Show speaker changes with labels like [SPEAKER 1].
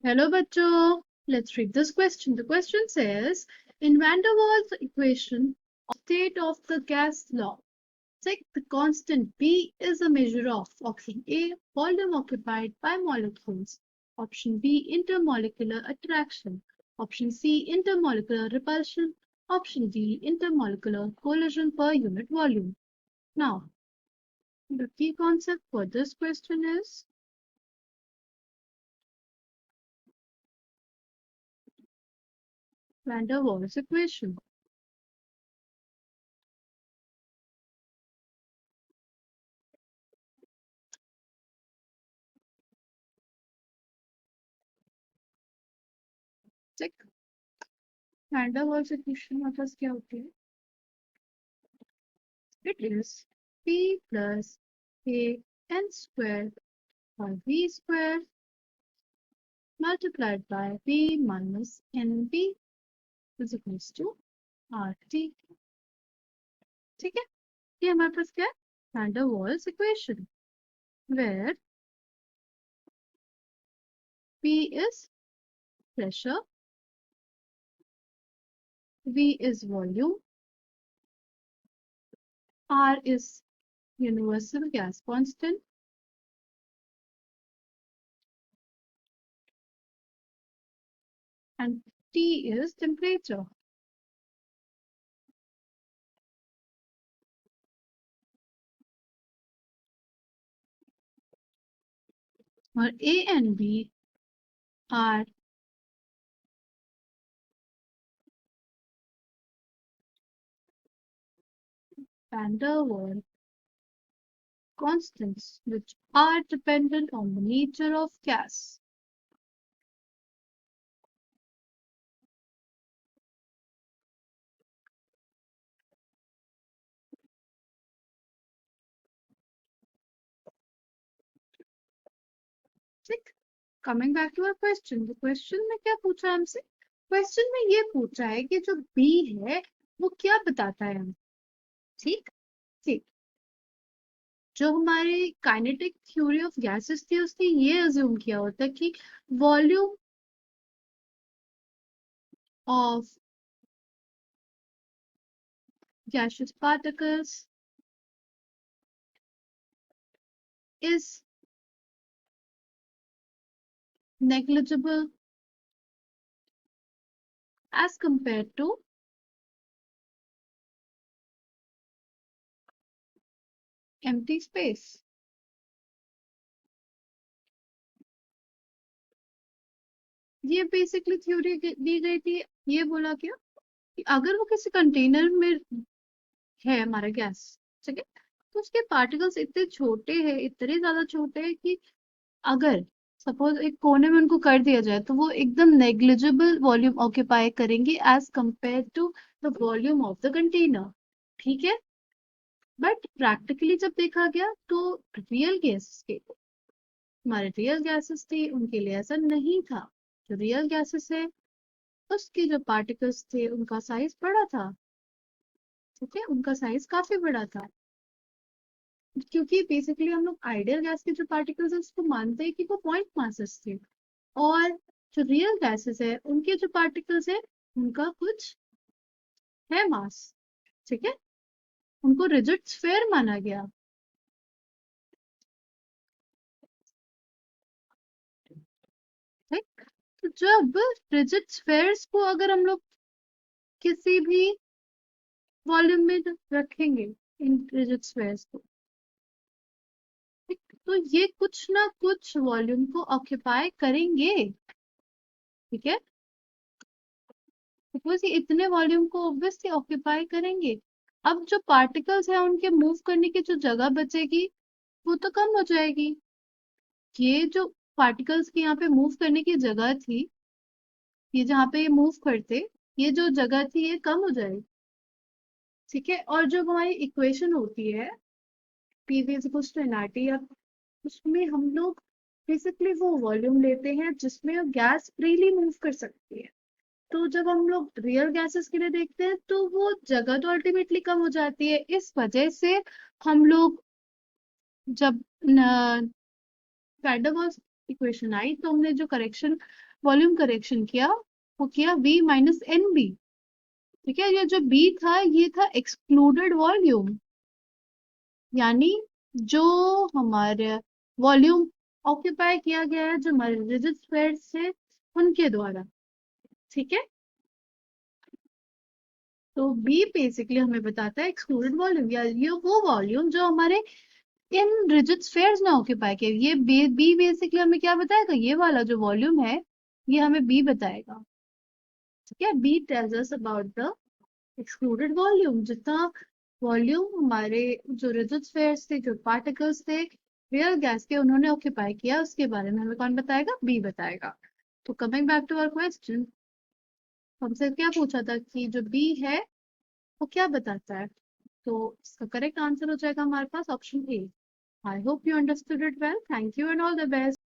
[SPEAKER 1] Hello, bachcho. Let's read this question. The question says, in van der Waals equation, state of the gas law, take the constant B is a measure of option A, volume occupied by molecules, option B, intermolecular attraction, option C, intermolecular repulsion, option D, intermolecular collision per unit volume. Now, the key concept for this question is van der Waals equation. Check. Van der Waals equation मतलब क्या होती है? It is P plus A n squared by V squared multiplied by B minus NB is equals to RT. ठीक है, ये हमारे पास क्या है? Van der Waals equation, where P is pressure, V is volume, R is universal gas constant, and T is temperature. और A and B are van der Waals constants which are dependent on the nature of gas. ठीक, coming back to our question, the question में क्या पूछा है हमसे? Question में ये पूछा है कि जो B है वो क्या बताता है हमें. ठीक, ठीक, जो हमारी काइनेटिक थ्योरी ऑफ गैसेस थी उसने ये अज्यूम किया होता कि volume of gaseous particles is negligible as compared to empty space. ये बेसिकली थ्योरी दी गई थी. ये बोला क्या कि अगर वो किसी कंटेनर में है हमारा गैस, ठीक है, तो उसके पार्टिकल्स इतने छोटे हैं, इतने ज्यादा छोटे हैं कि अगर सपोज एक कोने में उनको कर दिया जाए तो वो एकदम नेग्लिजिबल वॉल्यूम ऑक्यूपाई करेंगे as compared to the volume of the container. ठीक है, बट प्रैक्टिकली जब देखा गया तो रियल गैसेस के, हमारे रियल गैसेस थे उनके लिए ऐसा नहीं था. जो रियल गैसेस है उसके जो पार्टिकल्स थे उनका साइज बड़ा था. ठीक है, उनका साइज काफी बड़ा था, क्योंकि बेसिकली हम लोग आइडियल गैस के जो पार्टिकल्स है उसको मानते हैं कि वो पॉइंट मासेस थे, और जो रियल गैसेस है उनके जो पार्टिकल्स है उनका कुछ है मास. ठीक है, उनको रिजिड स्फीयर माना गया. ठीक, तो जब रिजिड स्फीयर्स को अगर हम लोग किसी भी वॉल्यूम में रखेंगे, इन रिजिड स्फीयर्स को, ठीक, तो ये कुछ ना कुछ वॉल्यूम को ऑक्यूपाई करेंगे. ठीक है, बिकॉज ये इतने वॉल्यूम को ऑब्वियसली ऑक्यूपाई करेंगे. अब जो पार्टिकल्स है उनके मूव करने की जो जगह बचेगी वो तो कम हो जाएगी. ये जो पार्टिकल्स की यहाँ पे मूव करने की जगह थी, ये जहाँ पे ये मूव करते, ये जो जगह थी ये कम हो जाएगी. ठीक है, और जो हमारी इक्वेशन होती है PV is equals to NRT, अब उसमें हम लोग बेसिकली वो वॉल्यूम लेते हैं जिसमें गैस फ्रीली मूव कर सकती है. तो जब हम लोग रियल गैसेस के लिए देखते हैं तो वो जगह तो अल्टीमेटली कम हो जाती है. इस वजह से हम लोग जब वैन डर वाल्स इक्वेशन आई तो हमने जो करेक्शन वॉल्यूम करेक्शन किया, वो किया V माइनस एन बी। ठीक है, ये जो B था ये था एक्सक्लूडेड वॉल्यूम, यानी जो हमारे वॉल्यूम ऑक्यूपाई किया गया है जो हमारे रिजिड स्क्वायर्स थे उनके द्वारा। ठीक है, तो बी बेसिकली हमें बताता है एक्सक्लूडेड वॉल्यूम, या ये वो वॉल्यूम जो हमारे इन रिजिड स्फेयर्स ने ऑक्यूपाई किया। ये बी बेसिकली हमें क्या बताएगा, ये वाला जो वॉल्यूम है ये हमें बी बताएगा। ठीक है, b tells us about the excluded volume, जितना वॉल्यूम हमारे जो रिजिड स्फेयर्स थे, जो पार्टिकल्स थे रियल गैस के, उन्होंने ऑक्यूपाई किया, उसके बारे में हमें कौन बताएगा, बी बताएगा। तो coming back to our question, हमसे क्या पूछा था कि जो बी है वो क्या बताता है, तो इसका करेक्ट आंसर हो जाएगा हमारे पास option A. I hope you understood it well, thank you and all the best.